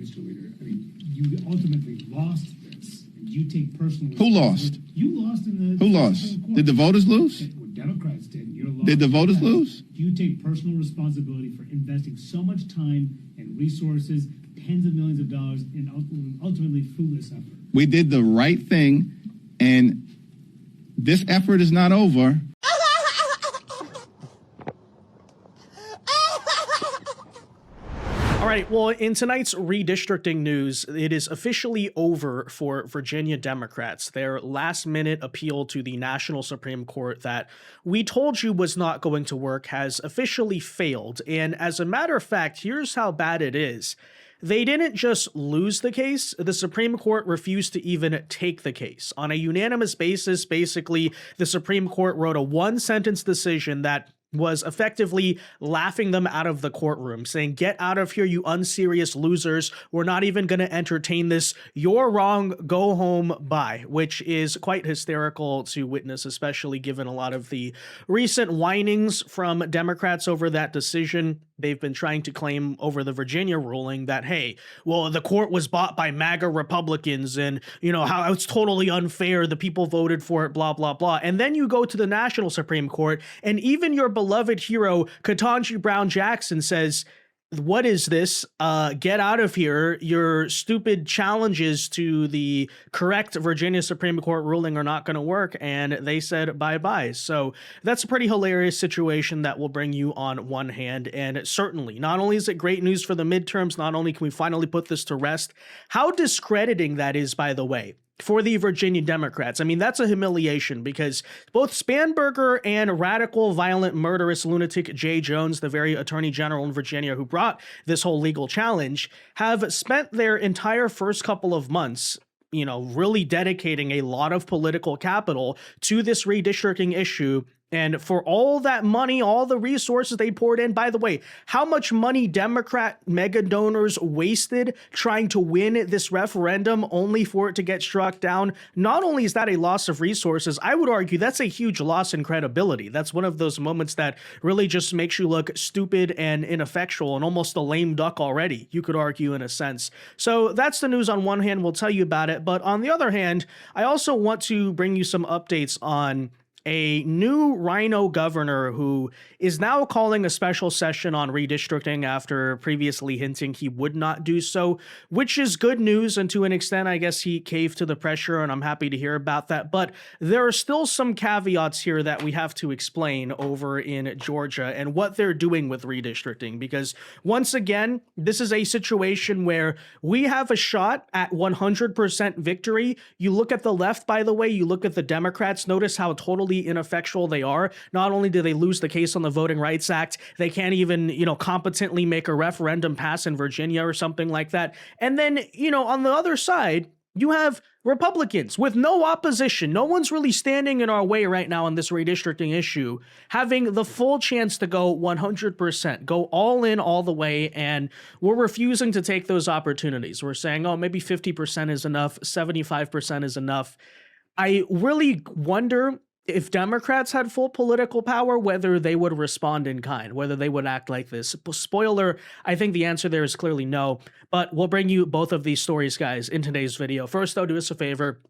Mr. Leader. I mean, you ultimately lost this, and you take personal. Who lost? You lost in the. Who lost? Did the voters lose? Well, Democrats did. You're lost. Did the voters lose? You take personal responsibility for investing so much time and resources, tens of millions of dollars, in ultimately fruitless effort. We did the right thing, and this effort is not over. All right, well, in tonight's redistricting news, it is officially over for Virginia Democrats. Their last-minute appeal to the National Supreme Court that we told you was not going to work has officially failed. And as a matter of fact, here's how bad it is. They didn't just lose the case, the Supreme Court refused to even take the case. On a unanimous basis, basically, the Supreme Court wrote a one-sentence decision that was effectively laughing them out of the courtroom, saying, get out of here, you unserious losers. We're not even going to entertain this. You're wrong. Go home. Bye, which is quite hysterical to witness, especially given a lot of the recent whinings from Democrats over that decision. They've been trying to claim over the Virginia ruling that, hey, well, the court was bought by MAGA Republicans and, you know, how it's totally unfair. The people voted for it, blah, blah, blah. And then you go to the National Supreme Court, and even your beloved hero, Ketanji Brown Jackson, says, what is this? Get out of here. Your stupid challenges to the correct Virginia Supreme Court ruling are not going to work. And they said bye-bye. So that's a pretty hilarious situation that will bring you on one hand. And certainly, not only is it great news for the midterms, not only can we finally put this to rest, how discrediting that is, by the way, for the Virginia Democrats. I mean, that's a humiliation because both Spanberger and radical, violent, murderous lunatic Jay Jones, the very attorney general in Virginia who brought this whole legal challenge, have spent their entire first couple of months, you know, really dedicating a lot of political capital to this redistricting issue. And for all that money, all the resources they poured in, by the way, how much money Democrat mega donors wasted trying to win this referendum only for it to get struck down. Not only is that a loss of resources, I would argue that's a huge loss in credibility. That's one of those moments that really just makes you look stupid and ineffectual and almost a lame duck already, you could argue in a sense. So that's the news on one hand. We'll tell you about it. But on the other hand, I also want to bring you some updates on a new RINO governor who is now calling a special session on redistricting after previously hinting he would not do so, which is good news. And to an extent, I guess he caved to the pressure, and I'm happy to hear about that. But there are still some caveats here that we have to explain over in Georgia and what they're doing with redistricting, because once again, this is a situation where we have a shot at 100% victory. You look at the left, by the way, you look at the Democrats, notice how totally ineffectual they are. Not only do they lose the case on the Voting Rights Act, they can't even, you know, competently make a referendum pass in Virginia or something like that. And then, you know, on the other side, you have Republicans with no opposition. No one's really standing in our way right now on this redistricting issue, having the full chance to go 100%, go all in all the way, and we're refusing to take those opportunities. We're saying, oh, maybe 50% is enough, 75% is enough. I really wonder if Democrats had full political power, whether they would respond in kind, whether they would act like this. Spoiler, I think the answer there is clearly no, but we'll bring you both of these stories, guys, in today's video. First, though, do us a favor.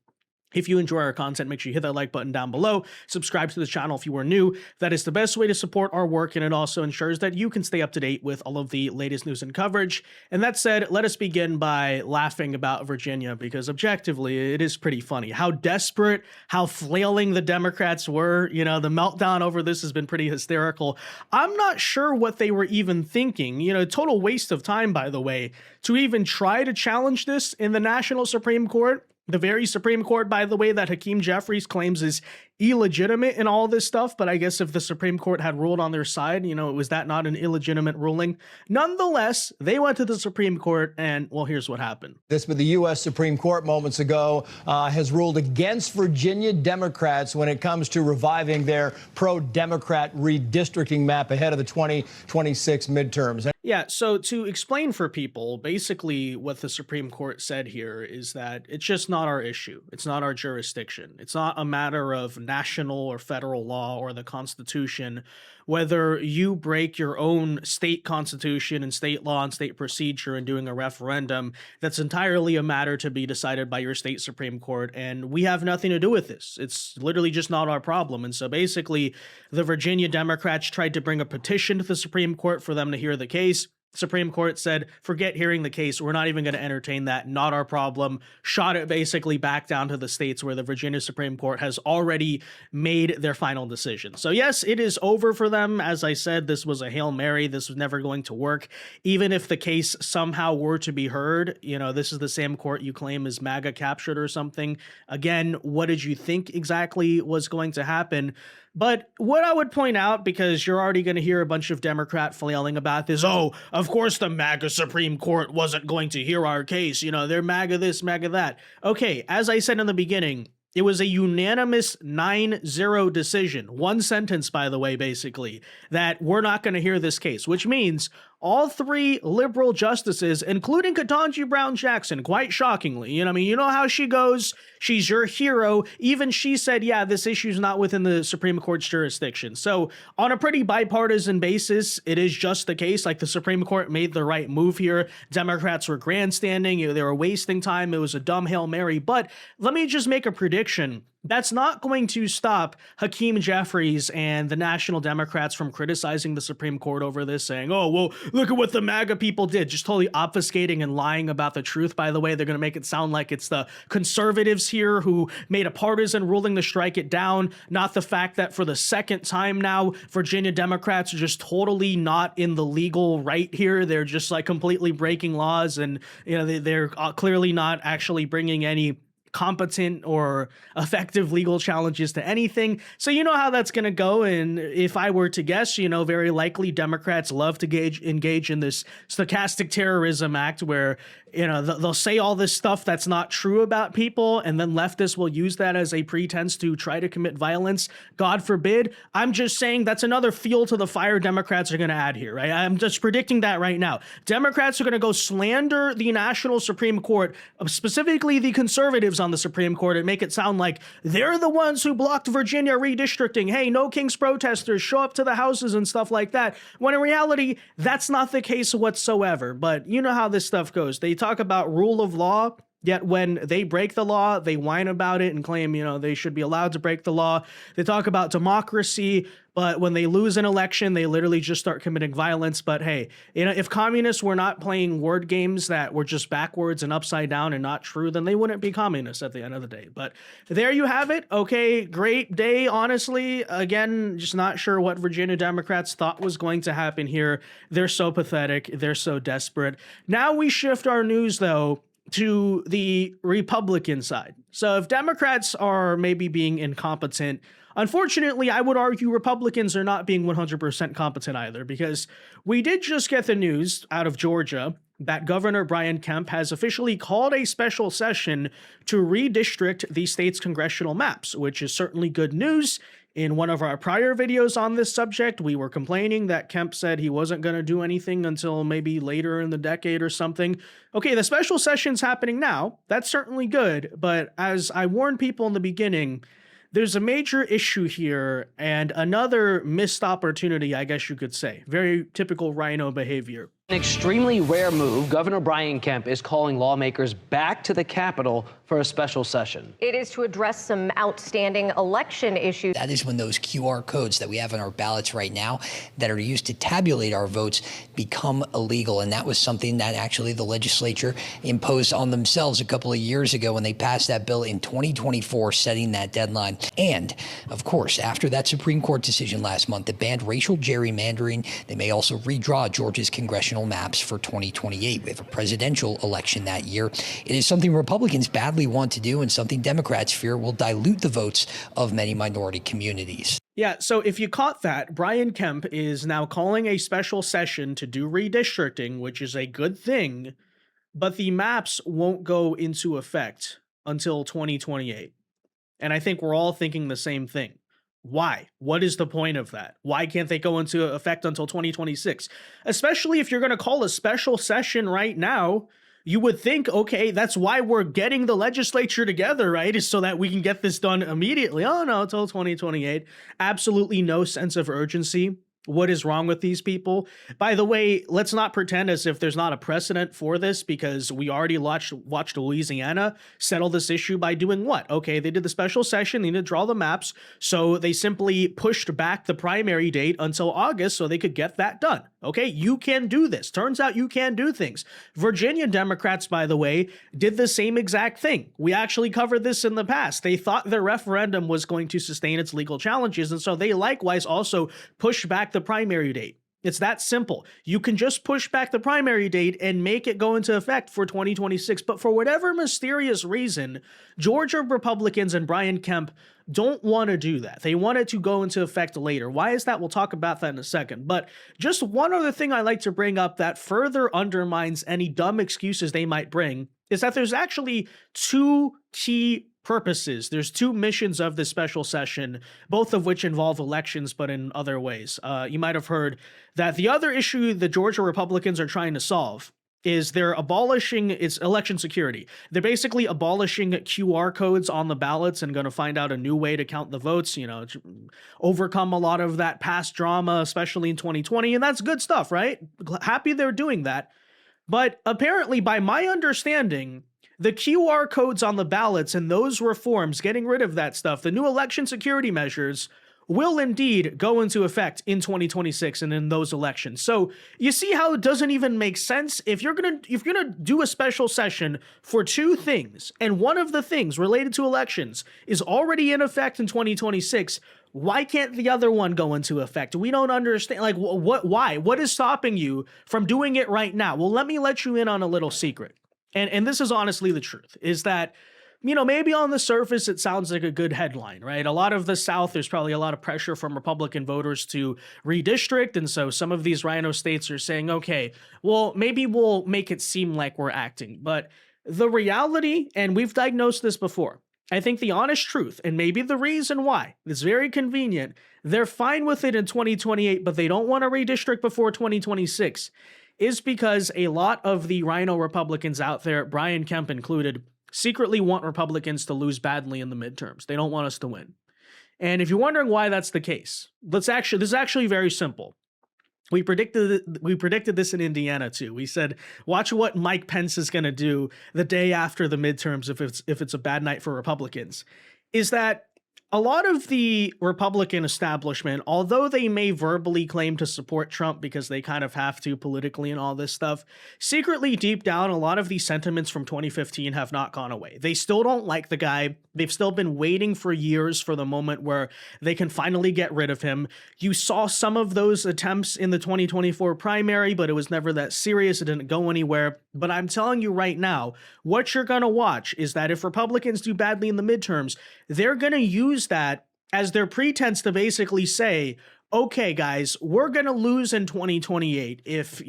If you enjoy our content, make sure you hit that like button down below. Subscribe to the channel if you are new. That is the best way to support our work, and it also ensures that you can stay up to date with all of the latest news and coverage. And that said, let us begin by laughing about Virginia, because objectively, it is pretty funny. How desperate, how flailing the Democrats were. You know, the meltdown over this has been pretty hysterical. I'm not sure what they were even thinking. You know, total waste of time, by the way, to even try to challenge this in the National Supreme Court. The very Supreme Court, by the way, that Hakeem Jeffries claims is illegitimate in all this stuff. But I guess if the Supreme Court had ruled on their side, you know, was that not an illegitimate ruling? Nonetheless, they went to the Supreme Court, and, well, here's what happened. This, but the U.S. Supreme Court moments ago has ruled against Virginia Democrats when it comes to reviving their pro-Democrat redistricting map ahead of the 2026 midterms. Yeah, so to explain for people, basically what the Supreme Court said here is that it's just not our issue. It's not our jurisdiction. It's not a matter of national or federal law or the Constitution. whether you break your own state constitution and state law and state procedure in doing a referendum, that's entirely a matter to be decided by your state Supreme Court, and we have nothing to do with this. It's literally just not our problem. And so basically, the Virginia Democrats tried to bring a petition to the Supreme Court for them to hear the case. Supreme Court said, forget hearing the case. We're not even going to entertain that. Not our problem. Shot it basically back down to the states where the Virginia Supreme Court has already made their final decision. So yes, it is over for them. As I said, this was a Hail Mary. This was never going to work. Even if the case somehow were to be heard, this is the same court you claim is MAGA captured or something. Again, what did you think exactly was going to happen? But what I would point out, because you're already going to hear a bunch of Democrat flailing about this, oh, of course the MAGA Supreme Court wasn't going to hear our case. They're MAGA this, MAGA that. Okay, as I said in the beginning, it was a unanimous 9-0 decision. One sentence, by the way, basically, that we're not going to hear this case, which means all three liberal justices, including Ketanji Brown Jackson, quite shockingly, you know how she goes. She's your hero. Even she said, yeah, this issue's not within the Supreme Court's jurisdiction. So on a pretty bipartisan basis, it is just the case. Like, the Supreme Court made the right move here. Democrats were grandstanding. They were wasting time. It was a dumb Hail Mary. But let me just make a prediction. That's not going to stop Hakeem Jeffries and the National Democrats from criticizing the Supreme Court over this, saying, oh, well, look at what the MAGA people did, just totally obfuscating and lying about the truth. By the way, they're going to make it sound like it's the conservatives here who made a partisan ruling to strike it down, not the fact that for the second time now, Virginia Democrats are just totally not in the legal right here. They're just like completely breaking laws, and they're clearly not actually bringing any competent or effective legal challenges to anything. So you know how that's going to go. And if I were to guess, very likely Democrats love to engage in this stochastic terrorism act where, they'll say all this stuff that's not true about people, and then leftists will use that as a pretense to try to commit violence. God forbid. I'm just saying that's another fuel to the fire Democrats are going to add here, right? I'm just predicting that right now. Democrats are going to go slander the National Supreme Court, specifically the conservatives on the Supreme Court, and make it sound like they're the ones who blocked Virginia redistricting. Hey, no King's protesters, show up to the houses and stuff like that. When in reality, that's not the case whatsoever. But you know how this stuff goes. They talk about rule of law, yet when they break the law, they whine about it and claim, they should be allowed to break the law. They talk about democracy, but when they lose an election, they literally just start committing violence. But hey, if communists were not playing word games that were just backwards and upside down and not true, then they wouldn't be communists at the end of the day. But there you have it. Okay, great day, honestly. Again, just not sure what Virginia Democrats thought was going to happen here. They're so pathetic. They're so desperate. Now we shift our news, though, to the Republican side. So if Democrats are maybe being incompetent, unfortunately, I would argue Republicans are not being 100% competent either, because we did just get the news out of Georgia that Governor Brian Kemp has officially called a special session to redistrict the state's congressional maps, which is certainly good news. In one of our prior videos on this subject, we were complaining that Kemp said he wasn't going to do anything until maybe later in the decade or something. Okay, the special session's happening now. That's certainly good. But as I warned people in the beginning, there's a major issue here and another missed opportunity, I guess you could say. Very typical RINO behavior. An extremely rare move. Governor Brian Kemp is calling lawmakers back to the Capitol for a special session. It is to address some outstanding election issues. That is when those QR codes that we have on our ballots right now that are used to tabulate our votes become illegal. And that was something that actually the legislature imposed on themselves a couple of years ago when they passed that bill in 2024, setting that deadline. And, of course, after that Supreme Court decision last month that banned racial gerrymandering, they may also redraw Georgia's congressional maps for 2028. We have a presidential election that year. It is something Republicans badly want to do and something Democrats fear will dilute the votes of many minority communities. Yeah, so if you caught that, Brian Kemp is now calling a special session to do redistricting, which is a good thing, but the maps won't go into effect until 2028. And I think we're all thinking the same thing. Why? What is the point of that? Why can't they go into effect until 2026? Especially if you're going to call a special session right now, you would think, okay, that's why we're getting the legislature together, right? Is so that we can get this done immediately. Oh no, until 2028. Absolutely no sense of urgency. What is wrong with these people? By the way, let's not pretend as if there's not a precedent for this, because we already watched Louisiana settle this issue by doing what? Okay, they did the special session, they need to draw the maps, so they simply pushed back the primary date until August so they could get that done. Okay, you can do this. Turns out you can do things. Virginia Democrats, by the way, did the same exact thing. We actually covered this in the past. They thought their referendum was going to sustain its legal challenges, and so they likewise also pushed back the primary date. It's that simple. You can just push back the primary date and make it go into effect for 2026. But for whatever mysterious reason, Georgia Republicans and Brian Kemp don't want to do that. They want it to go into effect later. Why is that? We'll talk about that in a second. But just one other thing I like to bring up that further undermines any dumb excuses they might bring is that there's actually two key purposes. There's two missions of this special session, both of which involve elections, but in other ways. You might have heard that the other issue the Georgia Republicans are trying to solve is they're abolishing its election security. They're basically abolishing QR codes on the ballots and going to find out a new way to count the votes, overcome a lot of that past drama, especially in 2020. And that's good stuff, right? Happy they're doing that. But apparently, by my understanding, the QR codes on the ballots and those reforms, getting rid of that stuff, the new election security measures will indeed go into effect in 2026 and in those elections. So you see how it doesn't even make sense? If you're gonna do a special session for two things, and one of the things related to elections is already in effect in 2026, why can't the other one go into effect? We don't understand. Like, why? What is stopping you from doing it right now? Well, let me let you in on a little secret. And this is honestly the truth, is that, maybe on the surface, it sounds like a good headline, right? A lot of the South, there's probably a lot of pressure from Republican voters to redistrict. And so some of these RINO states are saying, okay, well, maybe we'll make it seem like we're acting. But the reality, and we've diagnosed this before, I think the honest truth, and maybe the reason why, it's very convenient, they're fine with it in 2028, but they don't want to redistrict before 2026, is because a lot of the RINO Republicans out there, Brian Kemp included, secretly want Republicans to lose badly in the midterms. They don't want us to win. And if you're wondering why that's the case, this is actually very simple. We predicted this in Indiana too. We said, watch what Mike Pence is going to do the day after the midterms if it's a bad night for Republicans. Is that a lot of the Republican establishment, although they may verbally claim to support Trump because they kind of have to politically and all this stuff, secretly deep down, a lot of these sentiments from 2015 have not gone away. They still don't like the guy. They've still been waiting for years for the moment where they can finally get rid of him. You saw some of those attempts in the 2024 primary, but it was never that serious. It didn't go anywhere. But I'm telling you right now, what you're going to watch is that if Republicans do badly in the midterms, they're going to use that as their pretense to basically say, okay, guys, we're going to lose in 2028 if,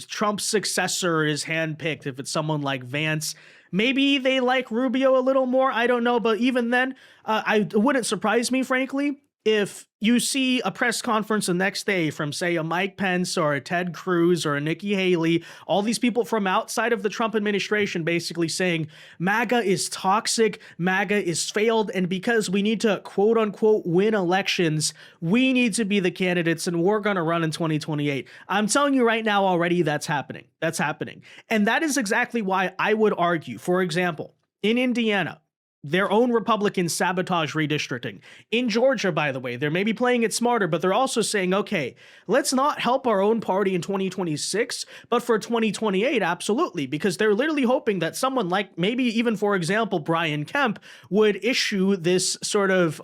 Trump's successor is handpicked, if it's someone like Vance. Maybe they like Rubio a little more. I don't know. But even then, it wouldn't surprise me, frankly, if you see a press conference the next day from, say, a Mike Pence or a Ted Cruz or a Nikki Haley, all these people from outside of the Trump administration basically saying MAGA is toxic, MAGA is failed, and because we need to quote unquote win elections, we need to be the candidates and we're going to run in 2028. I'm telling you right now already that's happening. That's happening. And that is exactly why I would argue, for example, in Indiana, their own Republicans sabotage redistricting. In Georgia, by the way, they're maybe playing it smarter, but they're also saying, okay, let's not help our own party in 2026, but for 2028, absolutely, because they're literally hoping that someone like maybe even, for example, Brian Kemp would issue this sort of,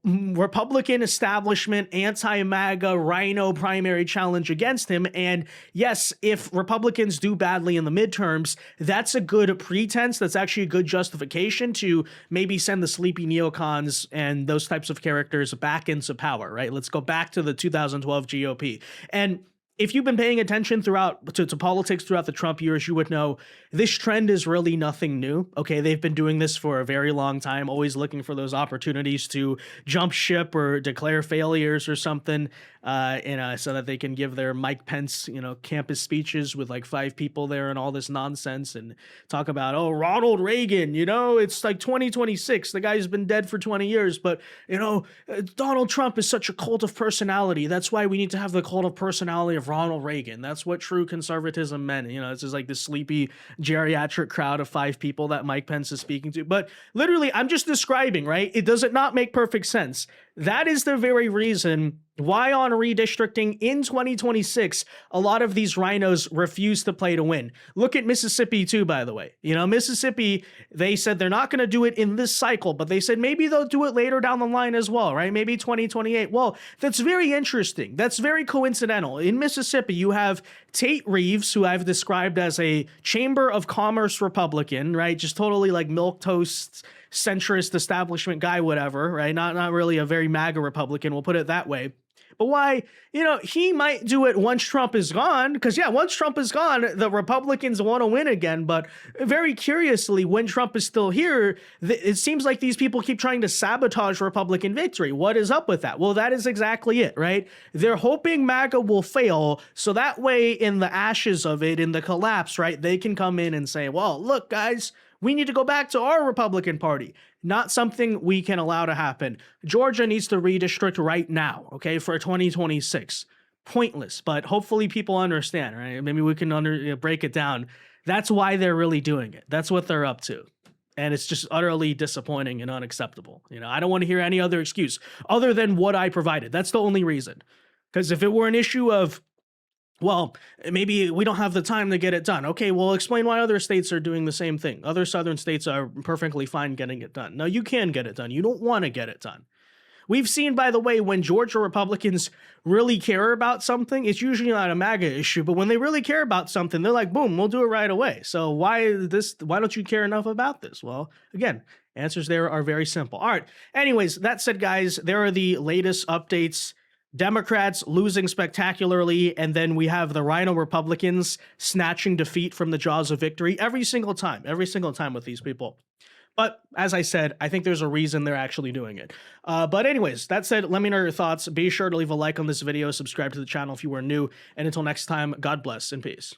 Republican establishment, anti-MAGA, RINO primary challenge against him. And yes, if Republicans do badly in the midterms, that's a good pretense. That's actually a good justification to maybe send the sleepy neocons and those types of characters back into power, right? Let's go back to the 2012 GOP. And if you've been paying attention to politics throughout the Trump years, you would know this trend is really nothing new. Okay, they've been doing this for a very long time, always looking for those opportunities to jump ship or declare failures or something. so that they can give their Mike Pence, campus speeches with like 5 people there and all this nonsense and talk about, oh, Ronald Reagan, it's like 2026. The guy's been dead for 20 years, but, Donald Trump is such a cult of personality. That's why we need to have the cult of personality of Ronald Reagan. That's what true conservatism meant. This is like the sleepy geriatric crowd of 5 people that Mike Pence is speaking to. But literally, I'm just describing, right? Does it not make perfect sense? That is the very reason why on redistricting in 2026, a lot of these rhinos refuse to play to win. Look at Mississippi too, by the way. Mississippi, they said they're not going to do it in this cycle, but they said maybe they'll do it later down the line as well, right? Maybe 2028. Well, that's very interesting. That's very coincidental. In Mississippi, you have Tate Reeves, who I've described as a Chamber of Commerce Republican, right? Just totally like milquetoast, centrist establishment guy, whatever, right? Not really a very MAGA Republican, we'll put it that way. But why, he might do it once Trump is gone, because once Trump is gone, the Republicans want to win again. But very curiously, when Trump is still here, it seems like these people keep trying to sabotage Republican victory. What is up with that? Well, that is exactly it, right? They're hoping MAGA will fail, so that way in the ashes of it, in the collapse, right, they can come in and say, well, look, guys, we need to go back to our Republican Party. Not something we can allow to happen. Georgia needs to redistrict right now, okay, for 2026. Pointless, but hopefully people understand, right? Maybe we can break it down. That's why they're really doing it. That's what they're up to. And it's just utterly disappointing and unacceptable. I don't want to hear any other excuse other than what I provided. That's the only reason. Because if it were an issue of, well, maybe we don't have the time to get it done. Okay, well, explain why other states are doing the same thing. Other southern states are perfectly fine getting it done. No, you can get it done. You don't want to get it done. We've seen, by the way, when Georgia Republicans really care about something, it's usually not a MAGA issue, but when they really care about something, they're like, boom, we'll do it right away. So why don't you care enough about this? Well, again, answers there are very simple. All right. Anyways, that said, guys, there are the latest updates. Democrats losing spectacularly, and then we have the RINO Republicans snatching defeat from the jaws of victory every single time with these people. But as I said, I think there's a reason they're actually doing it. But anyways, that said, let me know your thoughts. Be sure to leave a like on this video, subscribe to the channel if you are new, and until next time, God bless and peace.